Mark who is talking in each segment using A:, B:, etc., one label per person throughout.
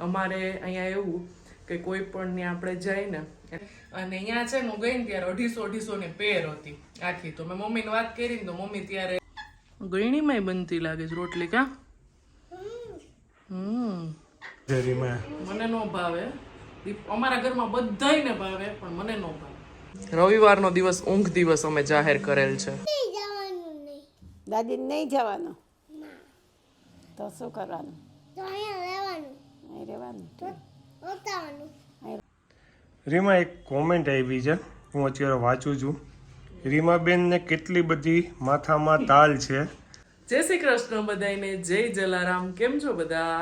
A: અમારે અહીંયા એવું કે કોઈ પણ ત્યાં આપણે જાય ને અને અહીંયા છે ને હું ગઈ ને ત્યારે 250 ની પેર હતી આખી. તો મેં મમ્મીને વાત કરી ને તો મમ્મી ત્યારે ગયણીમાંય બનતી લાગે છે રોટલી કા. મને નો ભાવે, અમારા ઘરમાં બધાયને ભાવે પણ મને નો ભાવે. રવિવારનો દિવસ ઊંઘ દિવસ અમે જાહેર કરેલ છે.
B: દાદી નહીં જવાનું તો શું કરવાનું? રહેવાનું.
C: રીમા એક કોમેન્ટ આવી છે, હું અત્યારે વાંચું છું. રીમાબેનને કેટલી બધી માથામાં તાલ છે.
A: જય શ્રી કૃષ્ણ બધાને, જય જલારામ. કેમ છો બધા?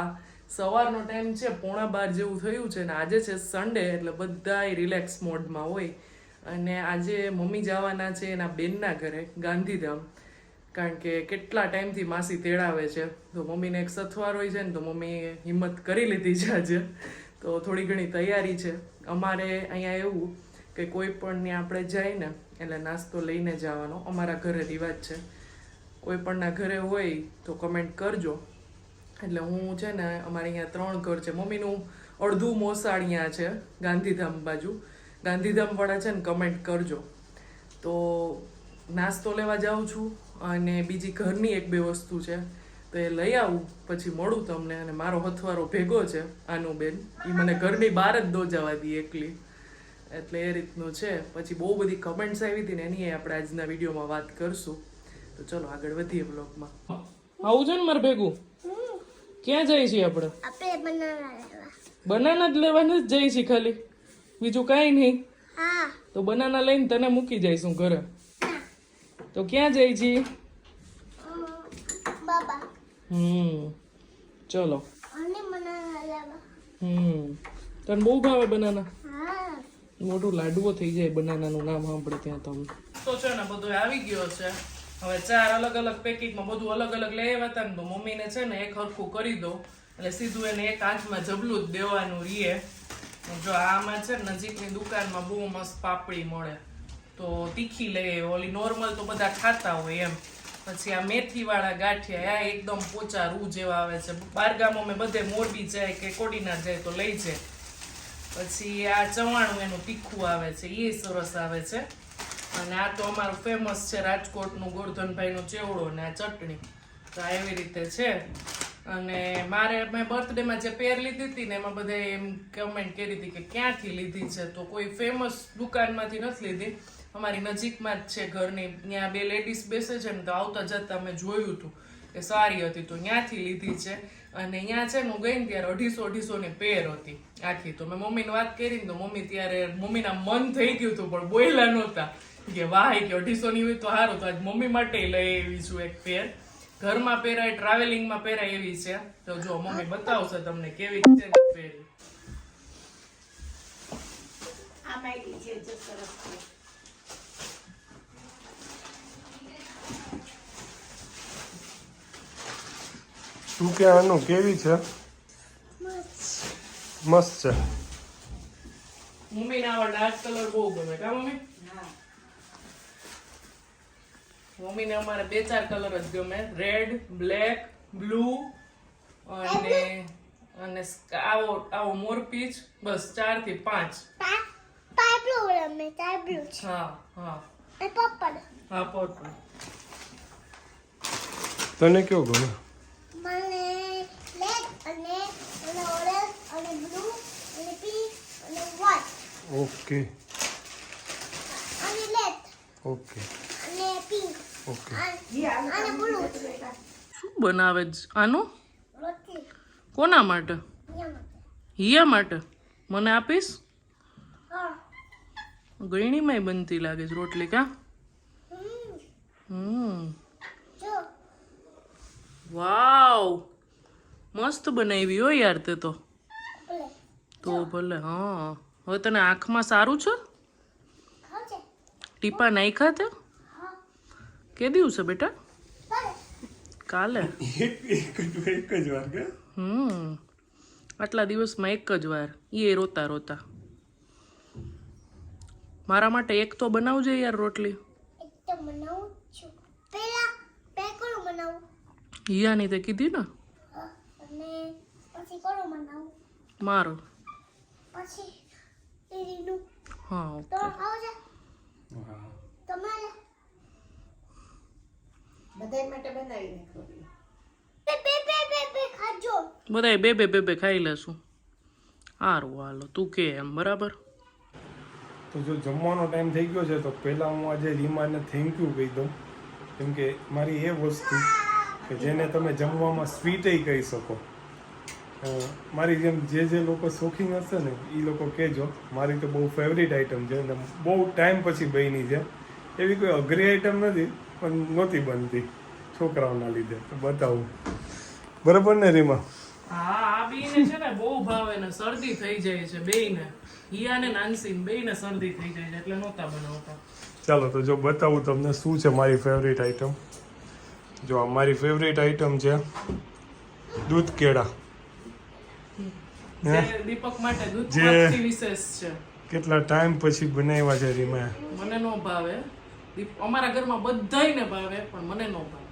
A: સવારનો ટાઈમ છે, 11:15 જેવું થયું છે ને આજે છે સન્ડે એટલે બધાય રિલેક્સ મોડમાં હોય. અને આજે મમ્મી જવાના છે એના બેનના ઘરે ગાંધીધામ, કારણ કે કેટલા ટાઈમથી માસી તેડાવે છે. તો મમ્મીને એક સથવાર હોય છે ને તો મમ્મીએ હિંમત કરી લીધી છે આજે. તો થોડી ઘણી તૈયારી છે. અમારે અહીંયા એવું કે કોઈ પણ ત્યાં આપણે જાય ને એટલે નાસ્તો લઈને જવાનો અમારા ઘરે રિવાજ છે. કોઈ પણના ઘરે હોય તો કમેન્ટ કરજો. એટલે હું છે ને અમારે અહીંયા 3 ઘર છે. મમ્મીનું અડધું મોસાળ અહીંયા છે ગાંધીધામ બાજુ. ગાંધીધામવાળા છે ને કમેન્ટ કરજો. તો નાસ્તો લેવા જાઉં છું અને બીજી ઘરની 1-2 વસ્તુ છે તો એ લઈ આવું, પછી મળું તમને. અને મારો હથવારો ભેગો છે આનું બેન, એ મને ઘરની બહાર જ દોજાવા દી એકલી, એટલે એ રીતનું છે. પછી બહુ બધી કમેન્ટ્સ આવી હતી ને એની આપણે આજના વિડીયોમાં વાત કરશું. તો ચલો આગળ વધીએ બ્લોગમાં. આવું છે ને મારે ભેગું? ક્યાં જઈએ છીએ આપણે? બનાના જ લેવાના જ જઈએ છીએ ખાલી, બીજું કાંઈ નહીં. તો બનાના લઈને તને મૂકી જઈશું ઘરે. તો ક્યાં જઈએ છીએ? ચલો. તને બહુ ભાવે બનાના? મોટું લાડવો થઈ જાય બનાનાનું નામ સાંભળે ત્યાં તમે. તો છે ને બધું આવી ગયો છે. હવે 4 અલગ અલગ પેકેટમાં બધું અલગ અલગ લઈ આવ્યા હતા ને તો મમ્મીને છે ને એક હરખું કરી દો એટલે સીધું એને એક હાથમાં જબલું જ દેવાનું રીએ. જો આમાં છે ને નજીકની દુકાનમાં બહુ મસ્ત પાપડી મળે તો તીખી લઈએ, ઓલી નોર્મલ તો બધા ખાતા હોય એમ. પછી આ મેથીવાળા ગાંઠિયા આ એકદમ પોચા રૂ જેવા આવે છે. બારગામો મેં બધે મોરબી જાય કે કોડીનાર જાય તો લઈ જાય. પછી આ ચવાણું એનું તીખું આવે છે, એ સરસ આવે છે. અને આ તો અમારું ફેમસ છે રાજકોટનું ગોરધનભાઈનું ચેવડો ને આ ચટણી. તો આ એવી રીતે છે. અને મારે મેં બર્થડેમાં જે પેર લીધી હતી ને એમાં બધા એમ કમેન્ટ કરી હતી કે ક્યાંથી લીધી છે. તો કોઈ ફેમસ દુકાનમાંથી નથી લીધી, અમારી નજીકમાં જ છે ઘરની. ત્યાં 2 લેડીઝ બેસે છે ને તો આવતા જતા અમે જોયું હતું કે સારી હતી તો ત્યાંથી લીધી છે. અને અહીંયા છે ને હું ગઈ ને ત્યારે 250 ની પેર હતી આખી. તો મેં મમ્મીને વાત કરી ને તો મમ્મી ત્યારે મમ્મીના મન થઈ ગયું હતું પણ બોયલા નહોતા કે વાહ કે 250 ની હોય તો સારું. તો આજ મમ્મી માટે લઈ આવી છું એક પેર. ઘરમાં પહેરાય, ટ્રાવેલિંગમાં પહેરાય એવી છે. તો જો મમ્મી બતાવશે તમને કેવી છે પેર.
B: આ માયડી છે જો સરસ છે.
C: તું કે આનું કેવી છે? મસ્ત છે.
A: મમ્મીને આવા ડાર્ક કલર બહુ ગમે કા મમ્મી? મમ્મીને અમારે 2-4 કલર જ ગમે, રેડ, બ્લેક, બ્લુ અને આવો મોરપીચ, બસ 4 થી 5. હા હા હા પર્પલ.
C: તને કેવો ગમે? Okay okay okay.
A: શું બનાવે છે આનું? કોના માટે? હિયા માટે. મને આપીશ? ગયણીમાંય બનતી લાગે છે રોટલી કા. વાવ, મસ્ત બનાવી હો યાર તે તો ભલે. હા, હવે તને આંખમાં સારું છે? ટીપા નાખ્યા તે? કે દિવસે બેટા? કાલે.
C: એક જ વાર કે?
A: આટલા દિવસમાં એક જ વાર, એ રોતા રોતા. મારા માટે એક તો બનાવજે યાર રોટલી. હિયાની તે કીધી ને. મારો
D: પછી દીદીનું
A: હા
D: તો
A: ઓકે
D: આવજે
C: હા
D: તમારે
B: બધાય માટે બનાવીને ખવડાવી.
D: બે ખાજો
A: બધાય બે ખાઈ લેશું સારું હાલો તું કે એમ બરાબર
C: તો જો જમવાનો ટાઈમ થઈ ગયો છે તો પહેલાં હું આજે રીમાને થેન્ક યુ કહી દઉં કેમ કે મારી એ વસ્તુ કે જેને તમે જમવામાં સ્વીટય કહી શકો મારી જેમ જે લોકો શોખીન હશે ને એ લોકો કહેજો મારી તો બહુ ફેવરિટ આઈટમ છે અને બહુ ટાઈમ પછી બની છે એવી કોઈ અઘરી આઈટમ નથી પણ નહોતી બનતી છોકરાઓના લીધે તો બતાવું બરાબર ને રીમા
A: હા આ બેયને છે ને બહુ ભાવે ને શરદી થઈ જાય છે બેયને હિયા ને નાનસી બેયને શરદી થઈ જાય છે એટલે નહોતા બનાવતા
C: ચાલો તો જો બતાવું તમને શું છે મારી ફેવરિટ આઈટમ જો આ મારી ફેવરિટ આઈટમ છે દૂધ કેળા
A: જે દીપક માટે દૂધ
C: જે-
A: પાકથી વિશેષ છે
C: કેટલા ટાઈમ પછી બનાવ્યા છે રીમા
A: મને નો ભાવે અમારા ઘરમાં બધાયને ભાવે પણ મને નો ભાવે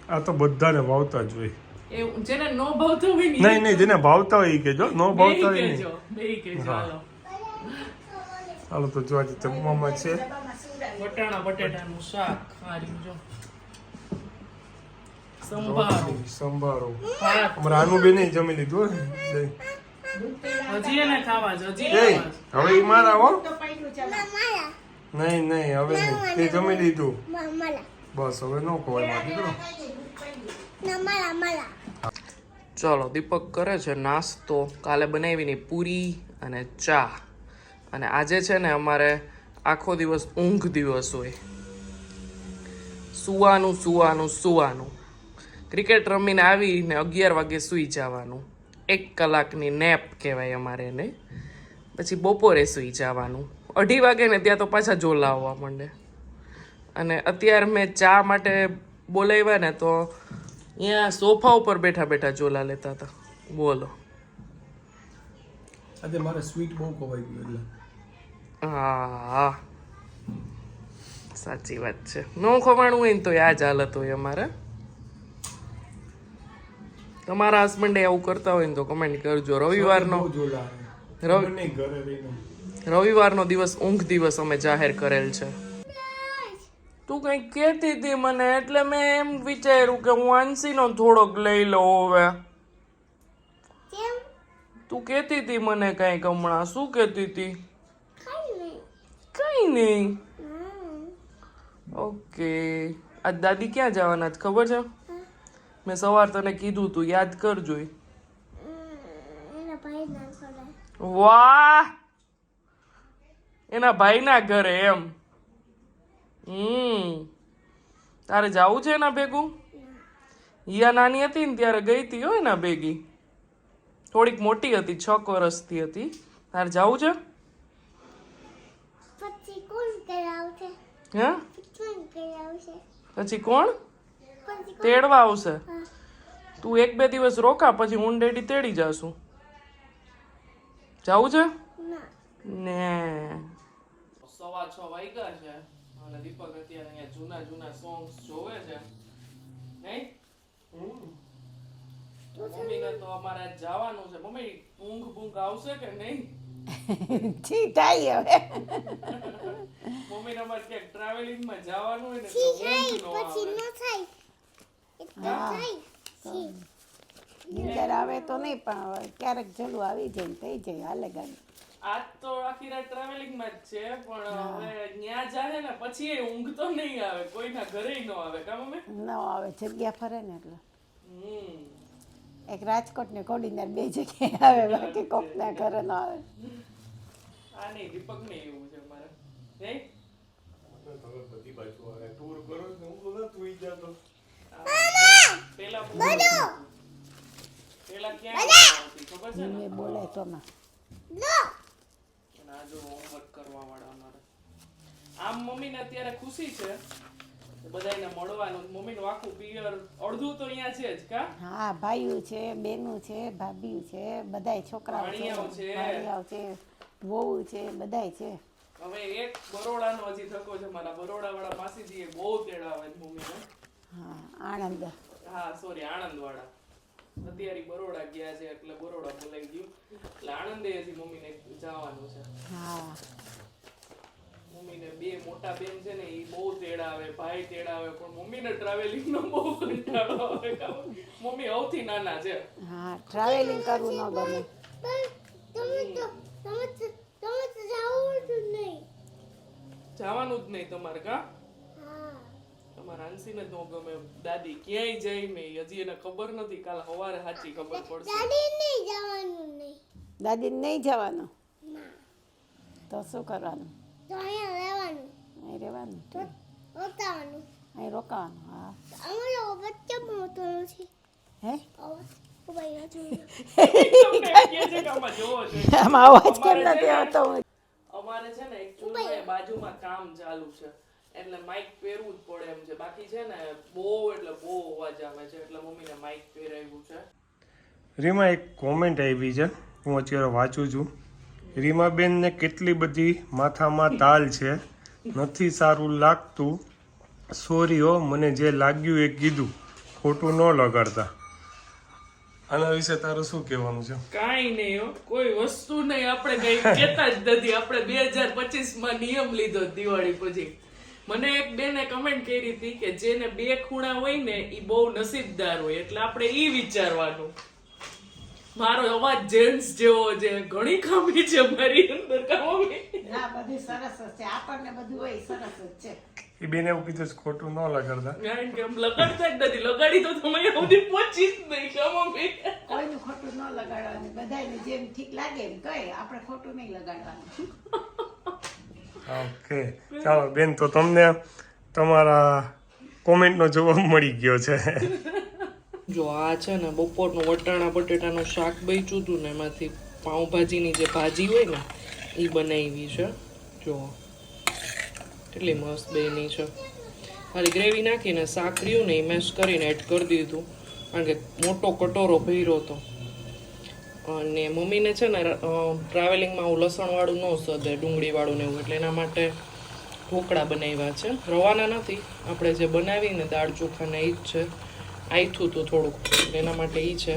C: આ તો બધાને ભાવતા જ હોય
A: એ જેને નો ભાવતો હોય ને
C: નહીં નહીં જેને ભાવતા હોય એ કહેજો ન ભાવતા હોય નહીં
A: બેય કેજો
C: હા.
A: હાલો
C: ચાલો તો જો આજે જમવામાં છે
A: વટાણા બટેટાનું શાક હારી જો સંભારો
C: સંભારો
A: ભાત
C: અમારા આનું બેન જમી લીધું હો.
A: હજી એને ખાવા છે હજી
C: એ
A: ખાવા છે.
C: હવે ઈ મારા હો
B: તો પડ્યું છે
D: મારા
C: નહીં નહીં હવે નહીં તે જમી લીધું
D: મારા
C: બસ હવે ન ખવાય માં દીકરો
D: મારા
A: ચલો દીપક કરે છે નાસ્તો કાલે બનાવીની પૂરી અને ચા અને આજે છે ને અમારે આખો દિવસ ઊંઘ દિવસ હોય સુવાનું ક્રિકેટ રમીને આવીને 11 વાગે સૂઈ જવાનું 1 કલાકની નેપ કહેવાય અમારે એને પછી બપોરે સૂઈ જવાનું 2:30 વાગે ને ત્યાં તો પાછા જોલા આવવા માંડે અને અત્યારે મેં ચા માટે બોલાવ્યા ને તો અહીંયા સોફા ઉપર બેઠા બેઠા જોલા લેતા હતા બોલો
C: આજે મારે સ્વીટ બહુ ખવાઈ ગયું એટલે
A: હા સાચી વાત છે નો ખવાણું હોય ને તો આ જ હાલત હોય અમારે તમારા હસબન્ડે આવું કરતા હોય ને તો કમેન્ટ કરજો રવિવારનો
C: જોલા
A: રવિ
C: નહીં ઘરે રહીને
A: રવિવારનો દિવસ ઊંઘ દિવસ અમે જાહેર કરેલ છે તું કંઈક કહેતી હતી મને એટલે મેં એમ વિચાર્યું કે હું આંસીનો થોડોક લઈ લઉં હવે
D: કેમ
A: તું કહેતી હતી મને કાંઈક હમણાં શું કહેતી હતી
D: ખાઈ નહીં
A: કઈ નહીં ઓકે આજ દાદી ક્યાં જવાના છે ખબર છે મેં સવાર તને કીધું તું યાદ કરજો
D: એના ભાઈ ના કરે
A: વાહ એના ભાઈના ઘરે એમ તારે જાવું છે એના ભેગું હિયા નાની હતી ને ત્યારે ગઈ હતી હો એના ભેગી થોડીક મોટી હતી 6 વર્ષથી હતી તારે જાવું છે
D: પછી કોણ કરાવશે
A: હે
D: કોણ કરાવશે
A: પછી કોણ
D: પછી
A: તેડવા આવશે તું 1-2 દિવસ રોકા પછી હું ડેડી તેડી જાશું જાવું છે
D: ના
A: ને 6:15 વાગ્યા છે અને દીપક અત્યારે અહીંયા જૂના સોંગ્સ જોવે છે નહીં મમ્મીને તો અમારે જવાનું છે મમ્મી ઊંઘ આવશે કે નહીં
B: ઠીક થાય હવે
A: મમ્મીને અમારે ક્યાંક ટ્રાવેલિંગમાં જવાનું હોય ને તો
D: છી
A: ઊંઘ
D: થાય
A: ન
D: પછી
A: આવે
D: ન થાય એટલે થાય છી
B: નીંદર આવે તો નહીં પણ હવે ક્યારેક જલું આવી જાય ને થઈ જાય હાલે ગાડી
A: આજ તો આખી રાત ટ્રાવેલિંગમાં જ છે પણ હવે ન્યા જાહે ને પછી એ ઊંઘ તો નહીં આવે કોઈના ઘરે ન આવે કા મમ્મી
B: ન આવે જગ્યા ફરે ને એટલે
A: હમ
B: એક રાજકોટ ને કોડીનાર 2 જગ્યાએ આવે બાકી કોકના ઘરે ન આવે
A: આ નહીં દીપક ને એવું છે મારે નહીં
C: બધી બાજુ આવે ટૂર કરો તો હું બોલો તું ઈ જાતો
A: પેલા ક્યાં આવતી ખબર છે ને
B: મેં બોલે તોમાં
D: લો
A: અને આ જો હોમવર્ક કરવા વાળા અમારે આમ મમ્મીને અત્યારે ખુશી છે બધાને મળવાનું મમ્મીનું આખું પિયર અડધું તો અહીંયા છે જ કા
B: હા ભાઈઓ છે બેનું છે ભાભીઓ છે બધાય છોકરાઓ છે
A: ભાણિયાઓ છે.
B: ભાણિયાઓ છે વહુ છે બધાય છે
A: હવે એક બરોડાનો હજી થકો છે મારા બરોડા વાળા માસીજીએ બહુ તેડાવે છે મમ્મીને
B: હા આણંદ
A: હા સોરી આણંદ વાળા અત્યારે બરોડા ગયા છે એટલે બરોડા બોલાઈ ગયું એટલે આણંદ મંડેથી મમ્મીને જવાનું છે.
B: હા
A: મમ્મીને બે મોટા બેન છે ને એ બહુ તેડાવે, ભાઈ તેડાવે, પણ મમ્મીને ટ્રાવેલિંગ નો બહુ કંટાળો આવે. મમ્મી સૌથી નાના છે.
B: હા ટ્રાવેલિંગ કરવું ન ગમે.
A: જવાનું જ નહીં તમારે કા?
D: હા.
A: તમારા હાંસીને જ ન ગમે. દાદી ક્યાંય જાય નહીં, હજી એને ખબર નથી, કાલ સવારે સાચી ખબર પડશે.
D: દાદી નહીં જવાનું નહીં.
B: દાદીને નહીં જવાનું તો શું કરવાનું?
D: તો અહીંયા રહેવાનું.
B: અહીં રહેવાનું
D: રોતાવાનું.
B: અહીં રોકાવાનું. હા
D: અમારો બચ્ચો મોટો નથી.
B: હે
D: ઉભાઈ નથી.
A: તમને કહે છે કે આમાં જોવો જોઈએ.
B: આમાં અવાજ કેમ નથી આવતો?
A: અમારે છે ને એકચ્યુઅલી બાજુમાં કામ ચાલુ છે એટલે માઇક પહેરવું જ પડે એમ છે. બાકી છે ને બહુ એટલે બહુ અવાજ આવે છે એટલે મમ્મીને માઇક પહેરાવ્યું છે.
C: રીમા એક કોમેન્ટ આવી છે, હું અત્યારે વાંચું છું. રીમાબેનને કેટલી બધી માથામાં તાલ છે, નથી સારું લાગતું, સોરી હો, મને જે લાગ્યું એ કીધું, ખોટું ન લગાડતા. આના વિશે તારું શું કહેવાનું છે?
A: કાંઈ નહીં હો, કોઈ વસ્તુ નહીં, આપણે કઈ કહેતા જ નથી. આપણે 2025 નિયમ લીધો દિવાળી પછી. મને એક બેને કમેન્ટ કરી હતી કે જેને બે ખૂણા હોય ને એ બહુ નસીબદાર હોય, એટલે આપણે ઈ વિચારવાનું. મારો અવાજ જેન્ટ્સ જેવો છે, ઘણી ખામી છે મારી અંદર. ખામી
B: ના બધું સરસ જ છે, આપણને બધું હોય સરસ જ છે.
C: એ બેન એવું કીધું છે, ખોટું ન લગાડતા.
A: કારણ કે આમ લગાડતા જ નથી. લગાડી તો તમે સુધી પહોંચી જ નહીં. મમ્મી
B: કોઈનું ખોટું ન લગાડવાનું, બધાને જેમ ઠીક લાગે એમ કહે, આપણે ખોટું નહીં લગાડવાનું.
C: ઓકે ચાલો બેન, તો તમને તમારા કોમેન્ટનો જવાબ મળી ગયો છે.
A: જો આ છે ને બપોરનું વટાણા બટેટાનું શાક બચ્યું હતું ને એમાંથી પાઉંભાજીની જે ભાજી હોય ને એ બનાવી છે. જો કેટલી મસ્ત બની છે. ખાલી ગ્રેવી નાખીને શાક રહ્યું ને એ મેશ કરીને એડ કરી દીધું, કારણ કે મોટો કટોરો ભર્યો હતો. અને મમ્મીને છે ને ટ્રાવેલિંગમાં હું લસણવાળું ન સદે, ડુંગળીવાળું ને એવું, એટલે એના માટે ઢોકળા બનાવ્યા છે. રવાના નથી, આપણે જે બનાવીને દાળ ચોખાને એ જ છે. આયથું હતું થોડુંક, એના માટે ઈ છે.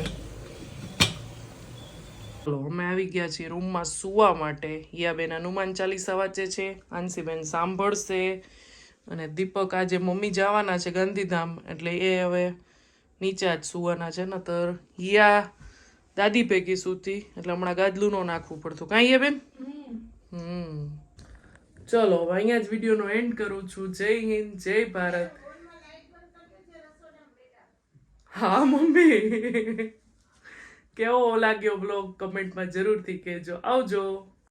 A: ચલો અમે આવી ગયા છીએ રૂમમાં સુવા માટે. હિયાબેન હનુમાન ચાલીસા વાંચે છે, આંસીબેન સાંભળશે, અને દીપક આજે મમ્મી જવાના છે ગાંધીધામ એટલે એ હવે નીચે જ સુવાના છે. ને તો હિયા દાદી ભેગી સૂતી એટલે હમણાં ગાદલું નો નાખવું પડતું. કાંઈ હે બેન? ચલો હવે અહીંયા જ વિડીયોનો એન્ડ કરું છું. જય હિન્દ, જય ભારત. હા મમ્મી, કેવો લાગ્યો બ્લોગ કમેન્ટમાં જરૂરથી કહેજો. આવજો.